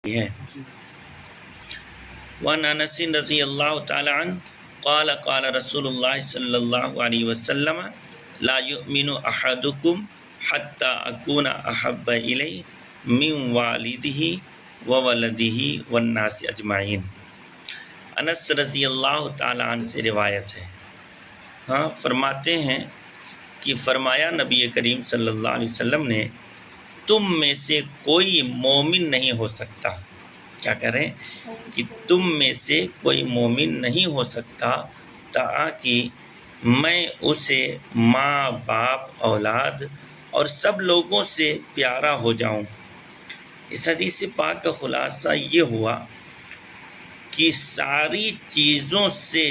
ہے۔ وعن انس رضی اللہ تعالی عنہ قال قال رسول اللہ صلی اللہ علیہ وسلم لا یؤمن احدکم حتی اکون احب الیہ من والدہ وولدہ والناس اجمعین۔ انس رضی اللہ تعالی عنہ سے روایت ہے، ہاں فرماتے ہیں کہ فرمایا نبی کریم صلی اللہ علیہ وسلم نے، تم میں سے کوئی مومن نہیں ہو سکتا، کیا کہہ رہے ہیں کہ تم میں سے کوئی مومن نہیں ہو سکتا تاکہ میں اسے ماں باپ اولاد اور سب لوگوں سے پیارا ہو جاؤں۔ اس حدیث پاک کا خلاصہ یہ ہوا کہ ساری چیزوں سے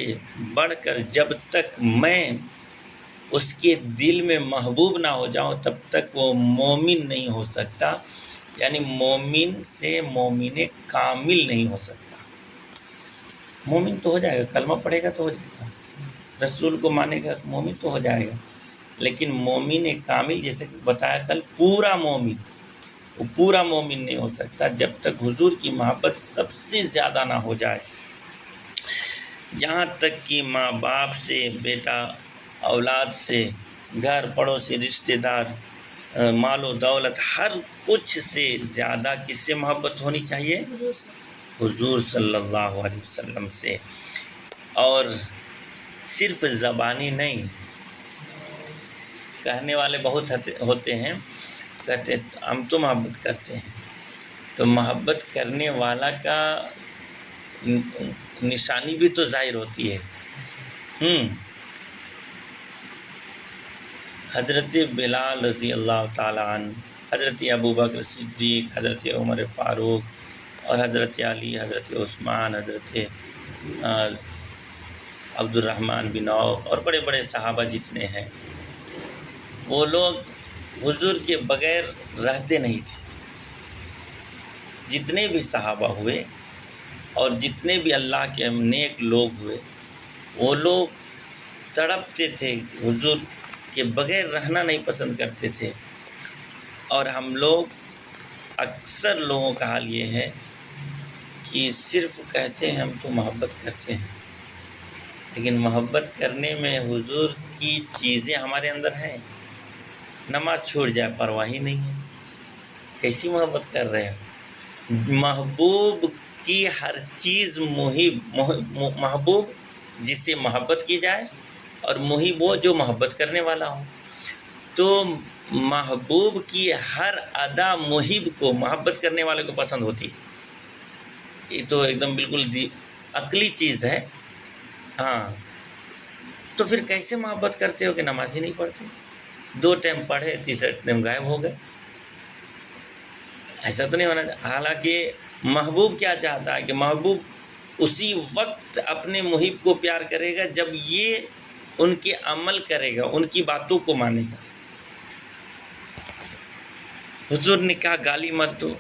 بڑھ کر جب تک میں اس کے دل میں محبوب نہ ہو جاؤں تب تک وہ مومن نہیں ہو سکتا، یعنی مومن سے مومن کامل نہیں ہو سکتا۔ مومن تو ہو جائے گا، کلمہ پڑھے گا تو ہو جائے گا، رسول کو مانے گا مومن تو ہو جائے گا، لیکن مومن کامل جیسے کہ بتایا کل پورا مومن، وہ پورا مومن نہیں ہو سکتا جب تک حضور کی محبت سب سے زیادہ نہ ہو جائے۔ یہاں تک کہ ماں باپ سے، بیٹا اولاد سے، گھر پڑوسی رشتہ دار، مال و دولت، ہر کچھ سے زیادہ کس سے محبت ہونی چاہیے؟ حضور صلی اللہ علیہ وسلم سے۔ اور صرف زبانی نہیں، کہنے والے بہت ہوتے ہیں، کہتے ہم تو محبت کرتے ہیں، تو محبت کرنے والا کا نشانی بھی تو ظاہر ہوتی ہے۔ حضرت بلال رضی اللہ تعالی عنہ، حضرت ابوبکر صدیق، حضرت عمر فاروق اور حضرت علی، حضرت عثمان، حضرت عبد الرحمن بن عوف اور بڑے بڑے صحابہ جتنے ہیں، وہ لوگ حضور کے بغیر رہتے نہیں تھے۔ جتنے بھی صحابہ ہوئے اور جتنے بھی اللہ کے نیک لوگ ہوئے، وہ لوگ تڑپتے تھے، حضور کے بغیر رہنا نہیں پسند کرتے تھے۔ اور ہم لوگ اکثر لوگوں کا حال یہ ہے کہ صرف کہتے ہیں ہم تو محبت کرتے ہیں، لیکن محبت کرنے میں حضور کی چیزیں ہمارے اندر ہیں۔ نماز چھوٹ جائے پرواہ ہی نہیں ہے، کیسی محبت کر رہے ہیں؟ محبوب کی ہر چیز محبوب جس سے محبت کی جائے، اور محب وہ جو محبت کرنے والا ہو۔ تو محبوب کی ہر ادا محب کو، محبت کرنے والے کو پسند ہوتی ہے۔ یہ تو ایک دم بالکل عقلی چیز ہے۔ ہاں تو پھر کیسے محبت کرتے ہو کہ نماز ہی نہیں پڑھتے؟ 2 ٹائم پڑھے، تیسرے ٹائم غائب ہو گئے، ایسا تو نہیں ہونا چاہیے۔ حالانکہ محبوب کیا چاہتا ہے کہ محبوب اسی وقت اپنے محب کو پیار کرے گا جب یہ ان کے عمل کرے گا، ان کی باتوں کو مانے گا۔ حضور نے کہا گالی مت دو،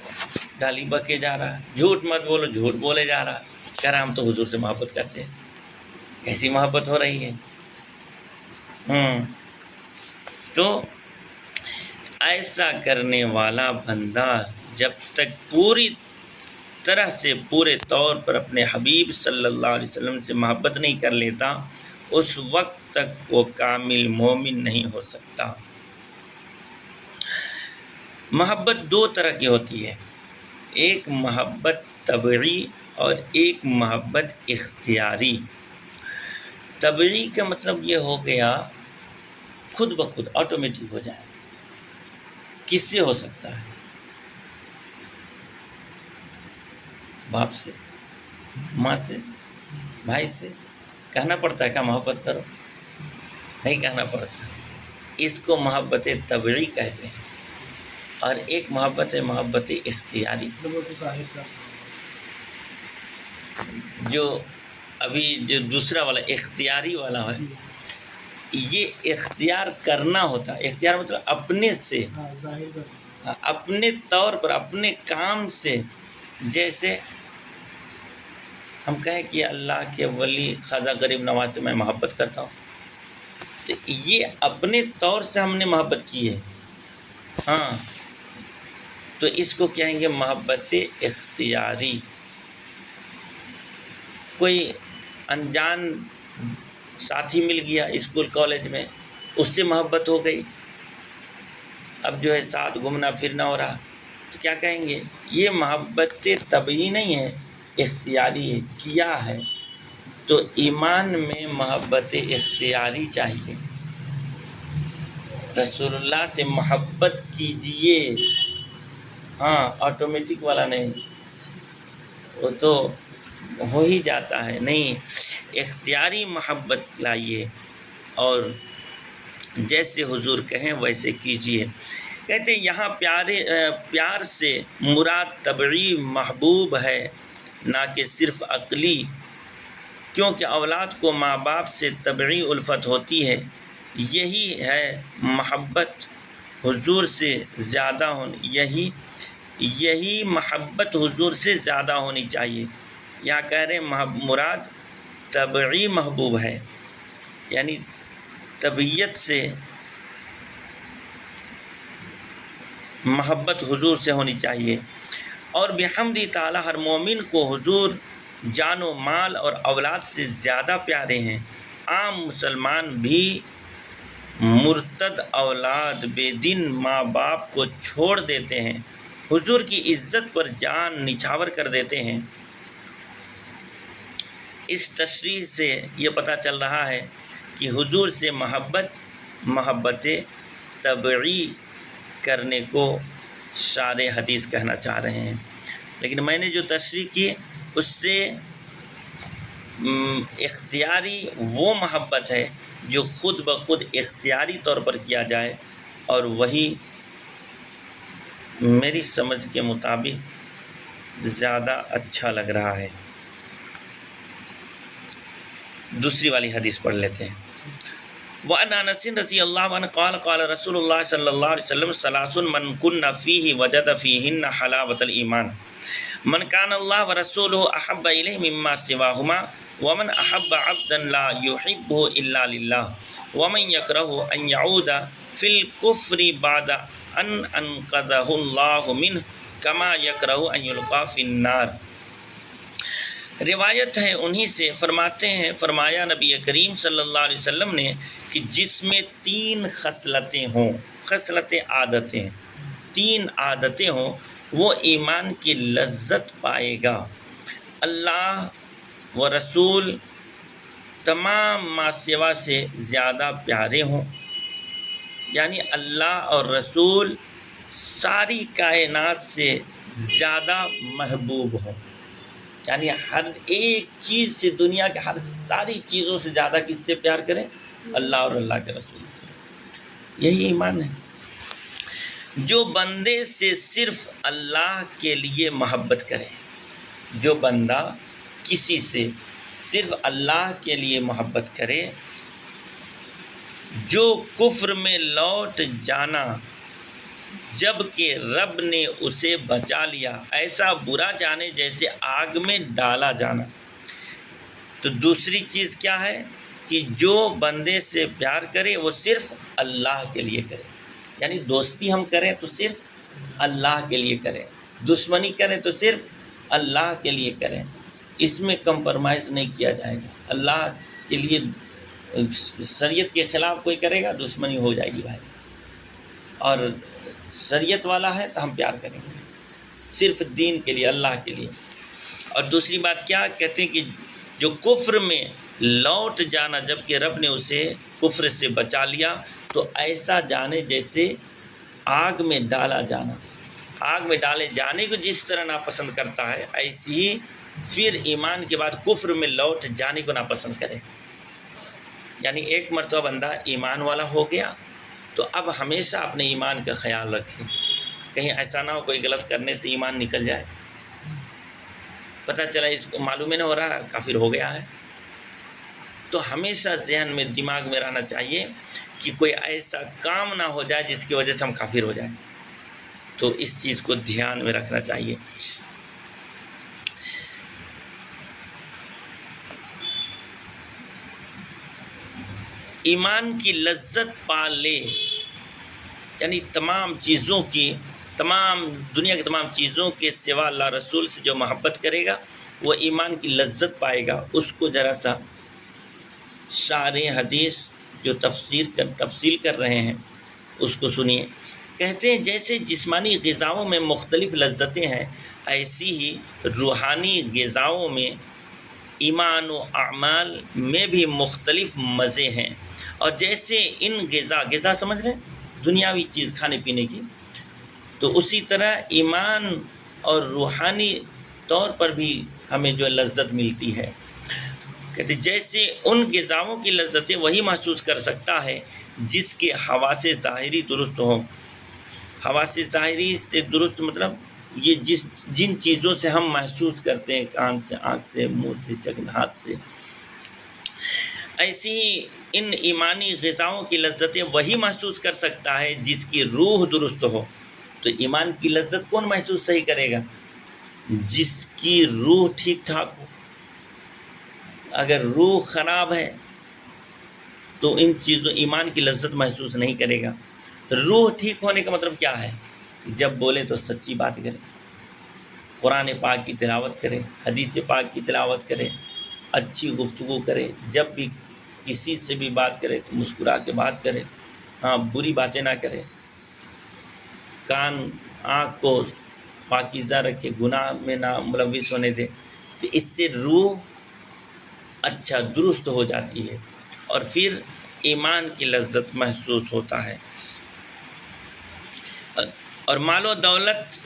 گالی بکے جا رہا ہے، جھوٹ مت بولو، جھوٹ بولے جا رہا ہے، کہہ رہا ہم تو حضور سے محبت کرتے ہیں۔ کیسی محبت ہو رہی ہے؟ تو ایسا کرنے والا بندہ جب تک پوری طرح سے، پورے طور پر اپنے حبیب صلی اللہ علیہ وسلم سے محبت نہیں کر لیتا، اس وقت تک وہ کامل مومن نہیں ہو سکتا۔ محبت 2 طرح کی ہوتی ہے، ایک محبت طبعی اور ایک محبت اختیاری۔ طبعی کا مطلب یہ ہو گیا خود بخود، آٹومیٹک ہو جائے۔ کس سے ہو سکتا ہے؟ باپ سے، ماں سے، بھائی سے۔ کہنا پڑتا ہے کہ محبت کرو؟ نہیں کہنا پڑتا۔ اس کو محبت طبعی کہتے ہیں، اور ایک محبت ہے محبت اختیاری، جو ابھی جو دوسرا والا اختیاری والا ہے، یہ اختیار کرنا ہوتا ہے۔ اختیار مطلب اپنے سے، اپنے طور پر، اپنے کام سے۔ جیسے ہم کہیں کہ اللہ کے ولی خواجہ غریب نواز سے میں محبت کرتا ہوں، تو یہ اپنے طور سے ہم نے محبت کی ہے۔ ہاں تو اس کو کہیں گے محبت اختیاری۔ کوئی انجان ساتھی مل گیا اسکول کالج میں، اس سے محبت ہو گئی، اب جو ہے ساتھ گھومنا پھرنا ہو رہا، تو کیا کہیں گے؟ یہ محبت طبعی نہیں ہے، اختیاری ہے، کیا ہے۔ تو ایمان میں محبت اختیاری چاہیے۔ رسول اللہ سے محبت کیجئے، ہاں آٹومیٹک والا نہیں، وہ تو ہو ہی جاتا ہے، نہیں، اختیاری محبت لائیے، اور جیسے حضور کہیں ویسے کیجئے۔ کہتے ہیں یہاں پیار سے مراد طبعی محبوب ہے، نہ کہ صرف عقلی، کیونکہ اولاد کو ماں باپ سے طبعی الفت ہوتی ہے۔ یہی ہے محبت حضور سے زیادہ یہی محبت حضور سے زیادہ ہونی چاہیے۔ یہاں کہہ رہے ہیں مراد طبعی محبوب ہے، یعنی طبیعت سے محبت حضور سے ہونی چاہیے۔ اور بحمد تعالیٰ ہر مومن کو حضور جان و مال اور اولاد سے زیادہ پیارے ہیں۔ عام مسلمان بھی مرتد اولاد بے دین ماں باپ کو چھوڑ دیتے ہیں، حضور کی عزت پر جان نچھاور کر دیتے ہیں۔ اس تشریح سے یہ پتہ چل رہا ہے کہ حضور سے محبت طبعی کرنے کو شارع حدیث کہنا چاہ رہے ہیں، لیکن میں نے جو تشریح کی اس سے اختیاری وہ محبت ہے جو خود بخود اختیاری طور پر کیا جائے، اور وہی میری سمجھ کے مطابق زیادہ اچھا لگ رہا ہے۔ دوسری والی حدیث پڑھ لیتے ہیں۔ وعن انس رضی اللہ عنہ قال قال رسول اللہ صلی اللہ علیہ وسلم ثلاث من کن فیہ وجد فیہن حلاوۃ الایمان، من کان اللہ ورسولہ احب الیہ مما سواہما، ومن احب عبدا لا یحبہ الا للہ، ومن یکرہ ان یعود فی الکفر بعد ان انقذہ اللہ منہ کما یکرہ ان یلقی فی النار۔ روایت ہے انہی سے، فرماتے ہیں فرمایا نبی کریم صلی اللہ علیہ وسلم نے کہ جس میں تین خصلتیں ہوں، تین عادتیں ہوں، وہ ایمان کی لذت پائے گا۔ اللہ و رسول تمام ما سوا سے زیادہ پیارے ہوں، یعنی اللہ اور رسول ساری کائنات سے زیادہ محبوب ہوں، یعنی ہر ایک چیز سے، دنیا کے ہر ساری چیزوں سے زیادہ کس سے پیار کریں؟ اللہ اور اللہ کے رسول سے۔ یہی ایمان ہے۔ جو بندے سے صرف اللہ کے لیے محبت کرے، جو بندہ کسی سے صرف اللہ کے لیے محبت کرے، جو کفر میں لوٹ جانا جب کہ رب نے اسے بچا لیا، ایسا برا جانے جیسے آگ میں ڈالا جانا۔ تو دوسری چیز کیا ہے کہ جو بندے سے پیار کرے وہ صرف اللہ کے لیے کرے، یعنی دوستی ہم کریں تو صرف اللہ کے لیے کریں، دشمنی کریں تو صرف اللہ کے لیے کریں، اس میں کمپرمائز نہیں کیا جائے گا۔ اللہ کے لیے شریعت کے خلاف کوئی کرے گا، دشمنی ہو جائے گی بھائی، اور شریعت والا ہے تو ہم پیار کریں گے صرف دین کے لیے، اللہ کے لیے۔ اور دوسری بات کیا کہتے ہیں کہ جو کفر میں لوٹ جانا جب کہ رب نے اسے کفر سے بچا لیا، تو ایسا جانے جیسے آگ میں ڈالا جانا، آگ میں ڈالے جانے کو جس طرح ناپسند کرتا ہے، ایسی ہی پھر ایمان کے بعد کفر میں لوٹ جانے کو ناپسند کرے۔ یعنی ایک مرتبہ بندہ ایمان والا ہو گیا تو اب ہمیشہ اپنے ایمان کا خیال رکھیں، کہیں ایسا نہ ہو کوئی غلط کرنے سے ایمان نکل جائے، پتہ چلا اس کو معلوم ہی نہ ہو رہا کافر ہو گیا ہے۔ تو ہمیشہ ذہن میں دماغ میں رہنا چاہیے کہ کوئی ایسا کام نہ ہو جائے جس کی وجہ سے ہم کافر ہو جائیں، تو اس چیز کو دھیان میں رکھنا چاہیے۔ ایمان کی لذت پا لے، یعنی تمام چیزوں کی تمام دنیا کی تمام چیزوں کے سوا اللہ رسول سے جو محبت کرے گا وہ ایمان کی لذت پائے گا۔ اس کو ذرا سا شارح حدیث جو تفصیل کر رہے ہیں اس کو سنیے۔ کہتے ہیں جیسے جسمانی غذاؤں میں مختلف لذتیں ہیں، ایسی ہی روحانی غذاؤں میں ایمان و اعمال میں بھی مختلف مزے ہیں، اور جیسے ان غذا سمجھ رہے ہیں دنیاوی چیز کھانے پینے کی، تو اسی طرح ایمان اور روحانی طور پر بھی ہمیں جو لذت ملتی ہے۔ کہتے جیسے ان غذاؤں کی لذتیں وہی محسوس کر سکتا ہے جس کے حواس ظاہری درست ہوں۔ حواس ظاہری سے درست مطلب یہ جن چیزوں سے ہم محسوس کرتے ہیں، کان سے، آنکھ سے، منہ سے، چکن، ہاتھ سے، ایسی ان ایمانی غذاؤں کی لذتیں وہی محسوس کر سکتا ہے جس کی روح درست ہو۔ تو ایمان کی لذت کون محسوس صحیح کرے گا؟ جس کی روح ٹھیک ٹھاک ہو۔ اگر روح خراب ہے تو ان چیزوں ایمان کی لذت محسوس نہیں کرے گا۔ روح ٹھیک ہونے کا مطلب کیا ہے؟ جب بولے تو سچی بات کرے، قرآن پاک کی تلاوت کرے، حدیث پاک کی تلاوت کرے، اچھی گفتگو کرے، جب بھی کسی سے بھی بات کرے تو مسکرا کے بات کرے، ہاں بری باتیں نہ کرے، کان آنکھ کو پاکیزہ رکھے، گناہ میں نہ ملوث ہونے دے، تو اس سے روح اچھا درست ہو جاتی ہے اور پھر ایمان کی لذت محسوس ہوتا ہے۔ اور مال و دولت،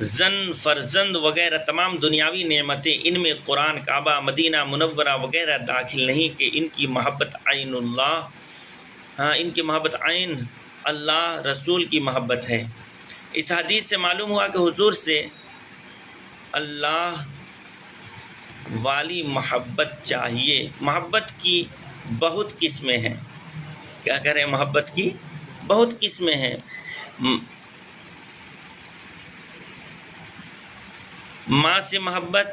زن، فرزند وغیرہ تمام دنیاوی نعمتیں، ان میں قرآن، کعبہ، مدینہ منورہ وغیرہ داخل نہیں کہ ان کی محبت عین اللہ، ہاں ان کی محبت عین اللہ رسول کی محبت ہے۔ اس حدیث سے معلوم ہوا کہ حضور سے اللہ والی محبت چاہیے۔ محبت کی بہت قسمیں ہیں، کیا کہہ رہے ہیں؟ محبت کی بہت قسمیں ہیں۔ ماں سے محبت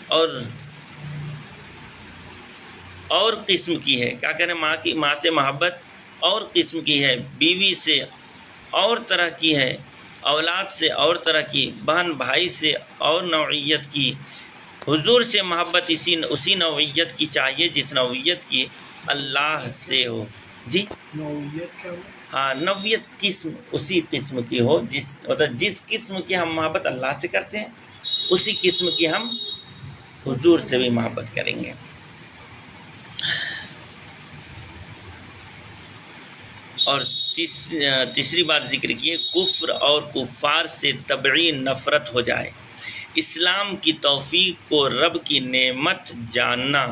اور قسم کی ہے، کیا کہہ رہے ہیں؟ ماں سے محبت اور قسم کی ہے، بیوی سے اور طرح کی ہے، اولاد سے اور طرح کی، بہن بھائی سے اور نوعیت کی۔ حضور سے محبت اسی نوعیت کی چاہیے جس نوعیت کی اللہ سے ہو۔ جی نوعیت کیا ہو؟ ہاں نوعیت قسم، اسی قسم کی ہو، جس قسم کی ہم محبت اللہ سے کرتے ہیں اسی قسم کی ہم حضور سے بھی محبت کریں گے۔ اور تیسری بات ذکر کیے، کفر اور کفار سے طبعی نفرت ہو جائے۔ اسلام کی توفیق کو رب کی نعمت جاننا،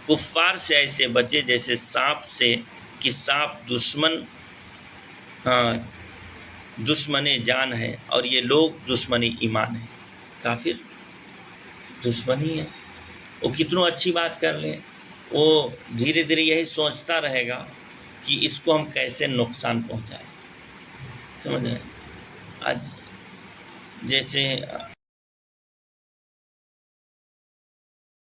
کفار سے ایسے بچے جیسے سانپ سے کہ سانپ دشمن جان ہے اور یہ لوگ دشمنی ایمان ہے۔ کافر دشمنی ہے، وہ کتنوں اچھی بات کر لیں، وہ دھیرے دھیرے یہی سوچتا رہے گا کہ اس کو ہم کیسے نقصان پہنچائیں۔ سمجھ رہے ہیں؟ آج جیسے